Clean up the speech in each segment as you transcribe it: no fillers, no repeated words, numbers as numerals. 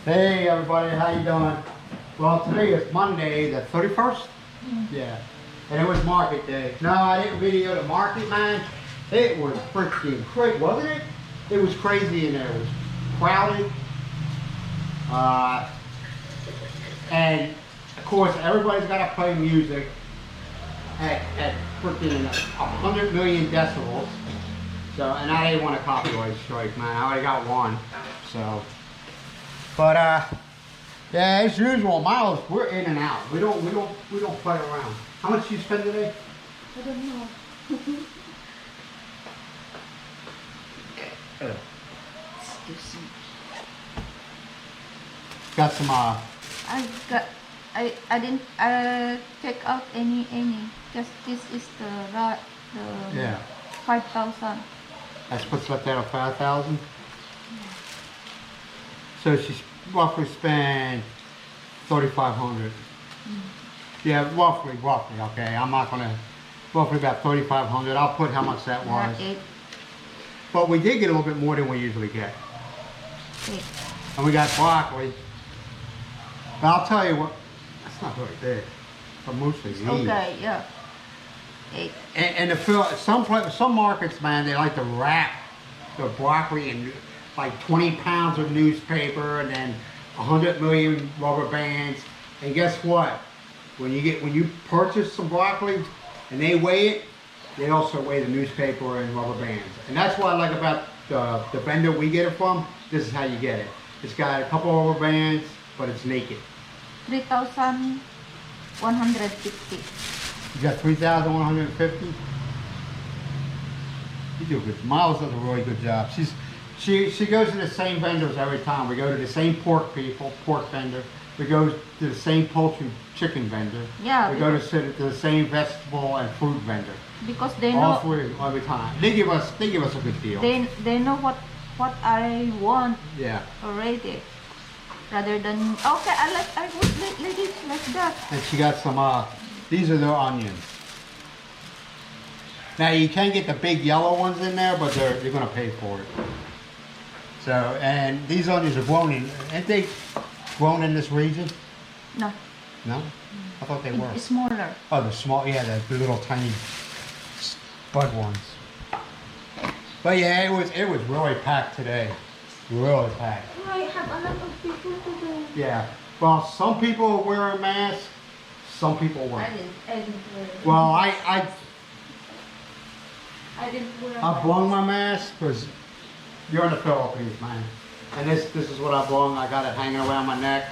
Hey everybody, how you doing? Well, today is Monday, the 31st? Yeah. And it was market day. No, I didn't video the market, man. It was freaking crazy, wasn't it? It was crazy in there. It was crowded. And of course, everybody's got to play music at freaking 100 million decibels. So, and I didn't want a copyright strike, man. I already got one. So, but yeah, as usual, Miles, we're in and out. We don't play around. How much you spend today? I don't know. Excuse me. Got some I didn't check out any. Just this is the yeah. 5,000. That's what's left out of 5,000. So she's roughly spent 3,500. Yeah, roughly. Okay, I'm not gonna. Roughly about 3,500. I'll put how much that was. Eight. But we did get a little bit more than we usually get. Eight. And we got broccoli. But I'll tell you what, that's not very big. But mostly these. Okay, yeah. 8. And some markets, man, they like to wrap the broccoli in like 20 pounds of newspaper and then 100 million rubber bands. And guess what? When you purchase some broccoli and they weigh it, they also weigh the newspaper and rubber bands. And that's what I like about the vendor we get it from. This is how you get it. It's got a couple of rubber bands, but it's naked. 3,150. You got 3,150? You do good. Miles does a really good job. She goes to the same vendors every time. We go to the same pork vendor. We go to the same poultry chicken vendor. Yeah. We go to the same vegetable and fruit vendor. Because they All know. three every time. They give us a good deal. They know what I want Yeah. already. Rather than I would like it like that. And she got some these are their onions. Now you can get the big yellow ones in there, but you're gonna pay for it. So, and these onions are grown aren't they grown in this region? No. No? I thought they were. It's smaller. Oh, the small, yeah, the little tiny bud ones. But yeah, it was really packed today. Really packed. I have a lot of people today. Yeah. Well, some people wear a mask, some people I weren't. didn't wear it. Well, I didn't wear I blown my mask because you're in the Philippines, man. And this is what I blown. I got it hanging around my neck.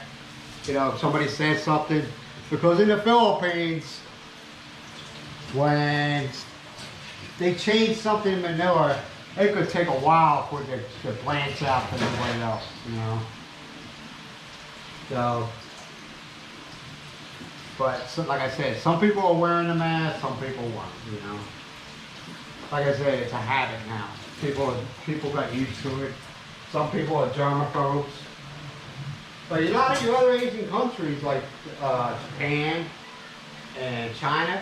You know, if somebody says something, because in the Philippines, when they change something in Manila, it could take a while for it to branch out to everybody else, you know. So, but like I said, some people are wearing a mask, some people weren't, you know. Like I said, it's a habit now. People got used to it. Some people are germaphobes. But a lot of your other Asian countries like Japan and China,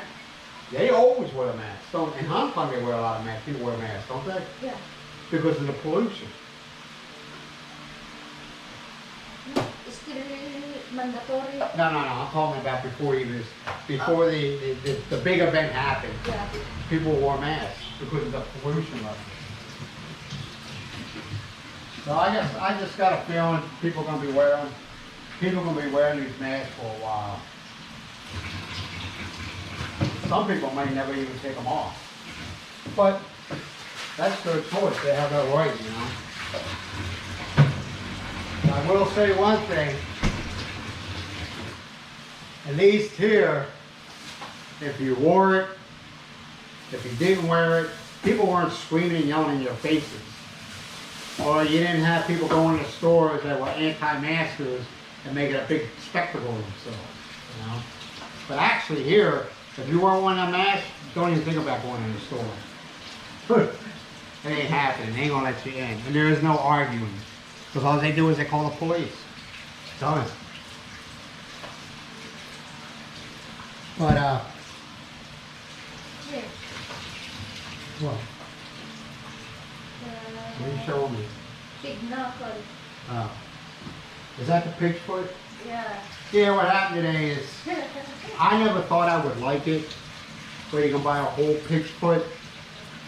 they always wear a mask. In Hong Kong they wear a lot of masks. People wear masks, don't they? Yeah. Because of the pollution. No, it's still mandatory. No. I'm talking about before the big event happened. Yeah. People wore masks because of the pollution level. So I just got a feeling people are gonna be wearing these masks for a while. Some people may never even take them off. But that's their choice. They have that right, you know. I will say one thing. At least here, if you wore it, if you didn't wear it, people weren't screaming and yelling in your faces. Or you didn't have people going to stores that were anti-maskers and making a big spectacle of themselves, you know. But actually here, if you weren't wearing a mask, don't even think about going in the store. It ain't happening. They ain't gonna let you in. And there is no arguing. Because all they do is they call the police. Done. But Here. what? What are you showing me? Big knuckle. Oh. Is that the pig's foot? Yeah. Yeah, what happened today is I never thought I would like it, where you can buy a whole pig's foot.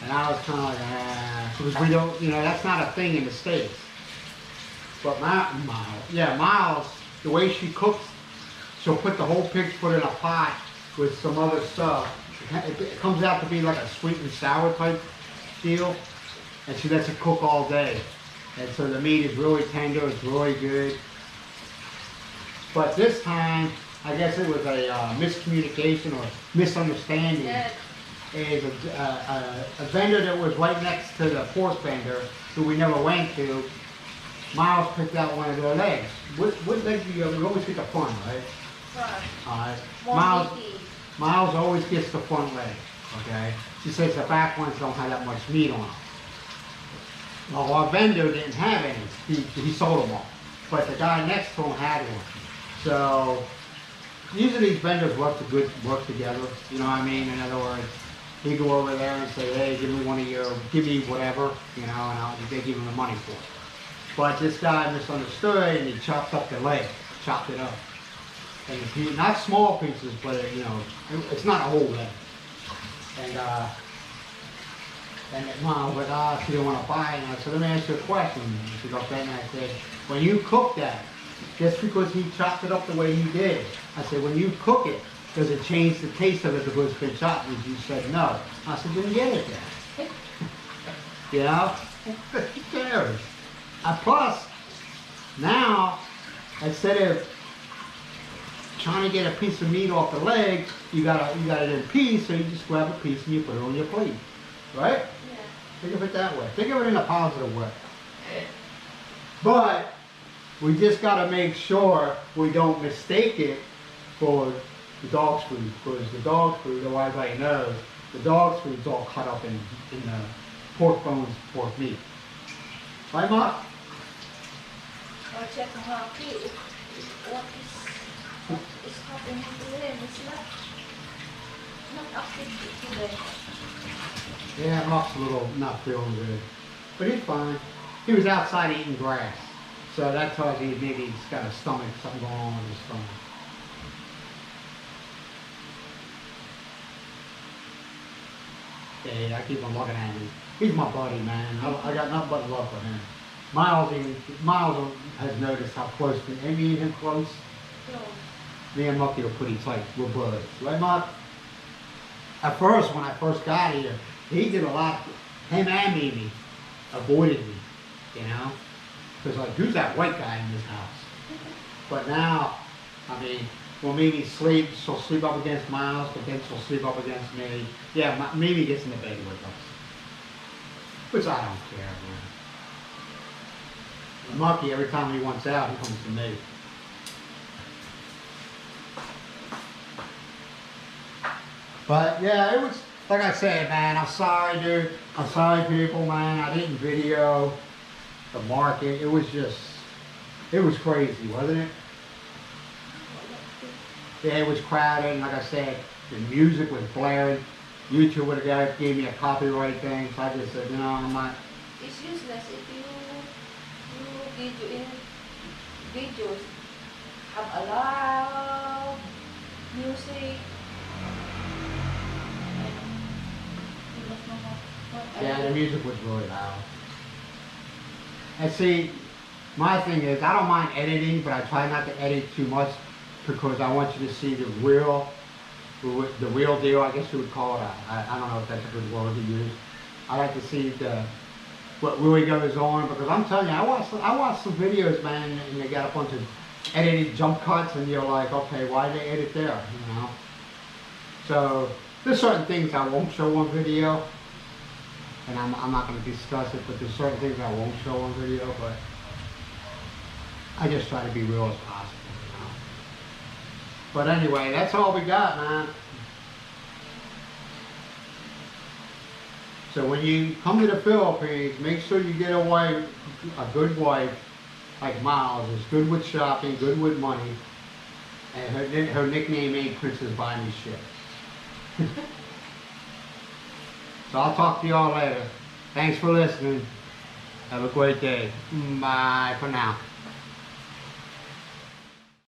And I was kind of like, because we don't, you know, that's not a thing in the States. But Miles, the way she cooks, she'll put the whole pig's foot in a pot with some other stuff. It comes out to be like a sweet and sour type deal. And she lets it cook all day. And so the meat is really tender, it's really good. But this time, I guess it was a miscommunication or misunderstanding. Yes. Is a vendor that was right next to the pork vendor, who we never went to. Miles picked out one of their legs. What leg do you always get the front, right? Front. Alright. Miles always gets the front leg, okay? She says the back ones don't have that much meat on them. Well, our vendor didn't have any. He sold them all. But the guy next to him had one. So, usually these vendors work together, you know what I mean? In other words, he go over there and say, hey, give me whatever, you know, and they give him the money for it. But this guy misunderstood and he chopped up the leg, chopped it up. And not small pieces, but you know, it's not a whole leg. And Mom was like, she didn't want to buy it. And I said, let me ask you a question. And she goes, and I said, when you cook that, just because he chopped it up the way he did, I said, when you cook it, does it change the taste of it because it's been chopped? And she said, no. I said, then get it then. You know? Who cares? Plus, now, instead of trying to get a piece of meat off the leg, you got it in piece, so you just grab a piece and you put it on your plate. Right? Yeah. Think of it that way. Think of it in a positive way. But we just got to make sure we don't mistake it for the dog's food. Because the dog's food, though everybody knows, the dog's food is all cut up in the pork bones, pork meat. Right, Mark? Or check Marky. What is happening to him? It's not active today. Yeah, Mark's a little not feeling good. But he's fine. He was outside eating grass. So that tells you maybe he's got a stomach, something going on with his stomach. Yeah, I keep on looking at him. He's my buddy, man. I got nothing but love for him. Miles has noticed how close me and him close. No. Me and Mucky are pretty tight. We're buds. Right, Muck? At first, when I first got here, he did a lot. Him and Mimi avoided me, you know? Because, like, who's that white guy in this house? But now, I mean, when Mimi sleeps, she'll sleep up against Miles, but then she'll sleep up against me. Yeah, Mimi gets in the bed with us. Which I don't care, man. Mucky, every time he wants out, he comes to me. But yeah, it was, like I said, man, I'm sorry, dude. I'm sorry, people, man. I didn't video the market. It was crazy, wasn't it? Yeah, it was crowded, and like I said, the music was blaring. YouTube would have gave me a copyright thing, so I just said, you know, I'm not. It's useless if you videos have a loud music. Yeah, the music was really loud. And see, my thing is, I don't mind editing, but I try not to edit too much because I want you to see the real deal, I guess you would call it. I don't know if that's a good word to use. I like to see what really goes on because I'm telling you, I watched some videos, man, and they got a bunch of edited jump cuts, and you're like, okay, why did they edit there? You know. So there's certain things I won't show on video, and I'm not going to discuss it. But there's certain things I won't show on video, but I just try to be real as possible. You know? But anyway, that's all we got, man. So when you come to the Philippines, make sure you get a good wife, like Miles, is good with shopping, good with money, and her nickname ain't Princess Buy Me Shit. So I'll talk to y'all later. Thanks for listening. Have a great day. Bye for now.